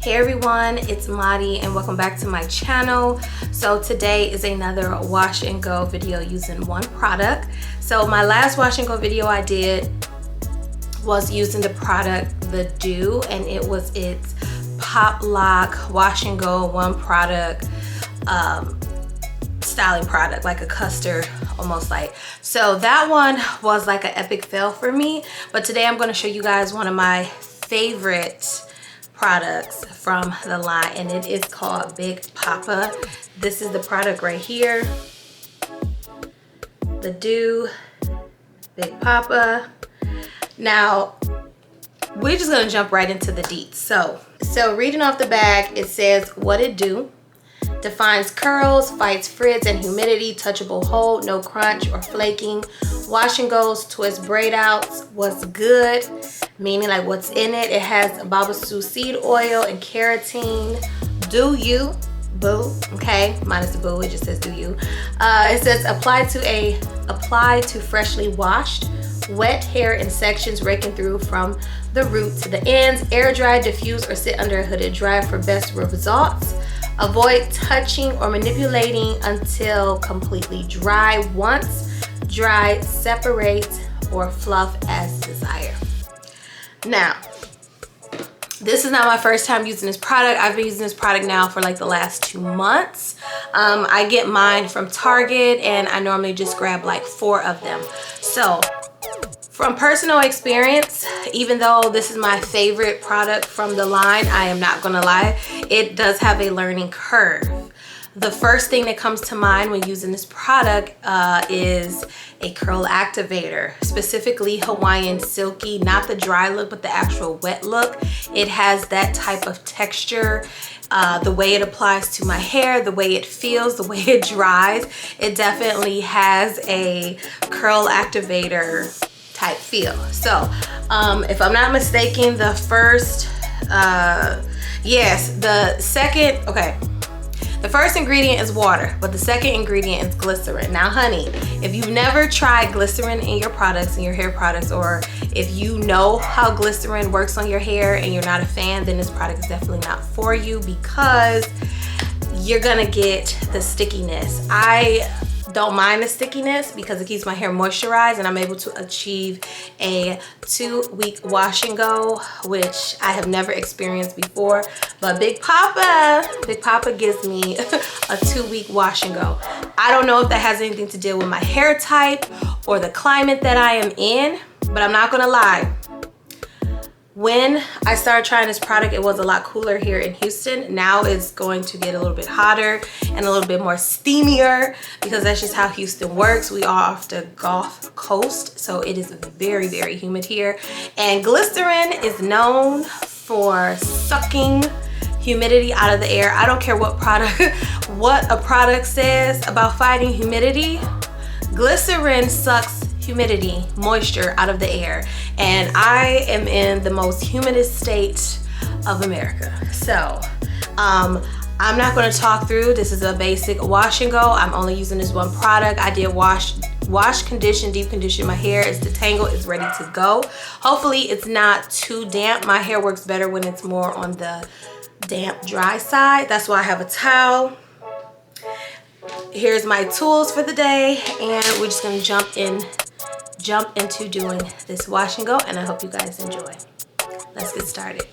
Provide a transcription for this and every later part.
Hey everyone, it's Madi and welcome back to my channel. So today is another wash and go video using one product. So my last wash and go video I did was using the product, the Doux, and it was its Pop Lock wash and go one product styling product, like a custard almost like. So that one was like an epic fail for me, but today I'm going to show you guys one of my favorite products from the line, and it is called Big Poppa. This is the product right here, the Doux Big Poppa. Now we're just gonna jump right into the deets. So reading off the bag, it says what it do: defines curls, fights frizz and humidity, touchable hold, no crunch or flaking, wash and goes, twist braid outs. What's good, meaning like what's in it. It has baba seed oil and keratin. Do you boo? Okay, minus the boo, it just says do you. It says apply to freshly washed wet hair in sections, raking through from the root to the ends. Air dry, diffuse or sit under a hooded dryer for best results. Avoid touching or manipulating until completely dry. Once dry, separate or fluff as desired. Now, this is not my first time using this product. I've been using this product now for like the last 2 months. I get mine from Target and I normally just grab like 4 of them. So from personal experience, even though this is my favorite product from the line, I am not gonna lie, it does have a learning curve. The first thing that comes to mind when using this product is a curl activator, specifically Hawaiian Silky, not the dry look, but the actual wet look. It has that type of texture. The way it applies to my hair, the way it feels, the way it dries, it definitely has a curl activator type feel. So if I'm not mistaken, the first, the first ingredient is water, but the second ingredient is glycerin. Now honey, if you've never tried glycerin in your products, in your hair products, or if you know how glycerin works on your hair and you're not a fan, then this product is definitely not for you, because you're gonna get the stickiness. I don't mind the stickiness because it keeps my hair moisturized and I'm able to achieve a 2-week wash and go, which I have never experienced before. But Big Poppa gives me a 2-week wash and go. I don't know if that has anything to do with my hair type or the climate that I am in, but I'm not gonna lie. When I started trying this product, it was a lot cooler here in Houston. Now it's going to get a little bit hotter and a little bit more steamier, because that's just how Houston works. We are off the Gulf Coast, so it is very, very humid here. And glycerin is known for sucking humidity out of the air. I don't care what a product says about fighting humidity. Glycerin sucks humidity, moisture out of the air, and I am in the most humidest state of America. So I'm not going to talk through. This is a basic wash and go. I'm only using this one product. I did wash, condition, deep condition my hair. It's detangled, it's ready to go. Hopefully it's not too damp. My hair works better when it's more on the damp, dry side. That's why I have a towel. Here's my tools for the day, and we're just going to jump into doing this wash and go, and I hope you guys enjoy. Let's get started.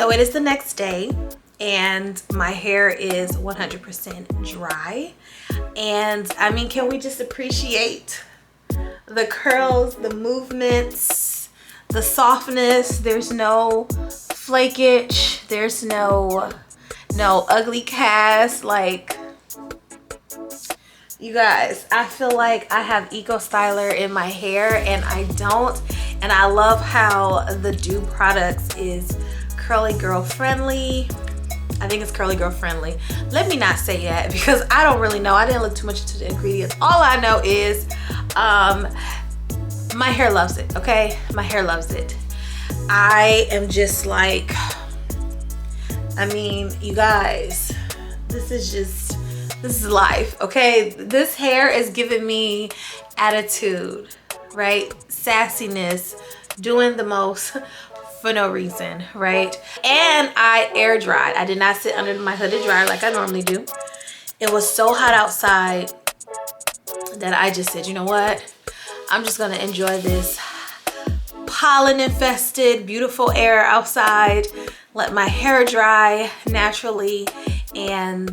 So it is the next day and my hair is 100% dry. And I mean, can we just appreciate the curls, the movements, the softness? There's no flakage, there's no ugly cast. Like, you guys, I feel like I have Eco Styler in my hair and I don't. And I love how the Doux products is curly girl friendly. I think it's curly girl friendly. Let me not say that because I don't really know. I didn't look too much into the ingredients. All I know is my hair loves it, okay? My hair loves it. I am just like, I mean, you guys, this is life, okay? This hair is giving me attitude, right? Sassiness, doing the most for no reason, right? And I air dried. I did not sit under my hooded dryer like I normally do. It was so hot outside that I just said, you know what? I'm just gonna enjoy this pollen infested, beautiful air outside, let my hair dry naturally, and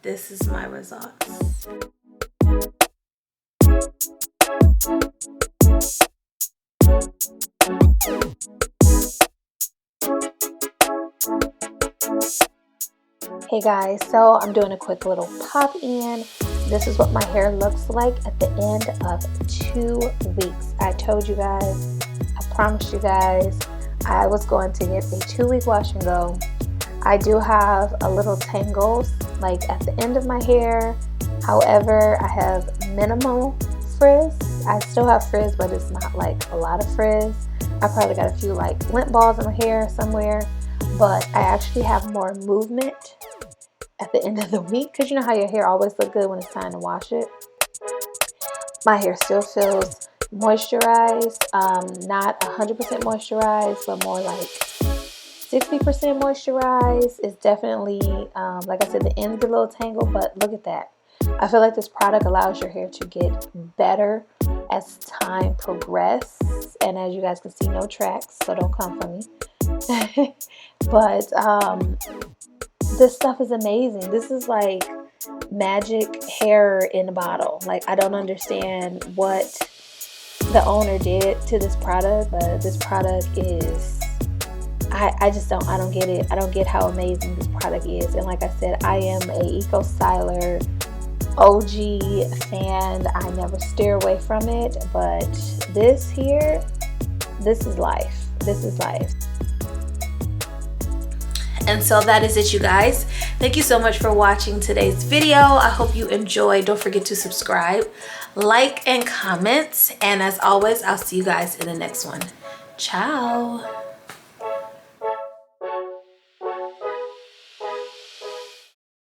this is my results. Hey guys, so I'm doing a quick little pop in. This is what my hair looks like at the end of 2 weeks. I told you guys, I promised you guys, I was going to get a 2-week wash and go. I do have a little tangles like at the end of my hair. However, I have minimal frizz. I still have frizz, but it's not like a lot of frizz. I probably got a few like lint balls in my hair somewhere, but I actually have more movement at the end of the week, because you know how your hair always look good when it's time to wash it. My hair still feels moisturized, not 100% moisturized, but more like 60% moisturized. It's definitely, like I said, the end's a little tangled, but look at that. I feel like this product allows your hair to get better as time progresses, and as you guys can see, no tracks, so don't come for me. But this stuff is amazing. This is like magic hair in a bottle. Like, I don't understand what the owner did to this product, but this product is, I don't get it. I don't get how amazing this product is. And like I said, I am a Eco Styler OG fan. I never steer away from it, but this here, this is life. This is life. And so that is it, you guys. Thank you so much for watching today's video. I hope you enjoyed. Don't forget to subscribe, like, and comment. And as always, I'll see you guys in the next one. Ciao.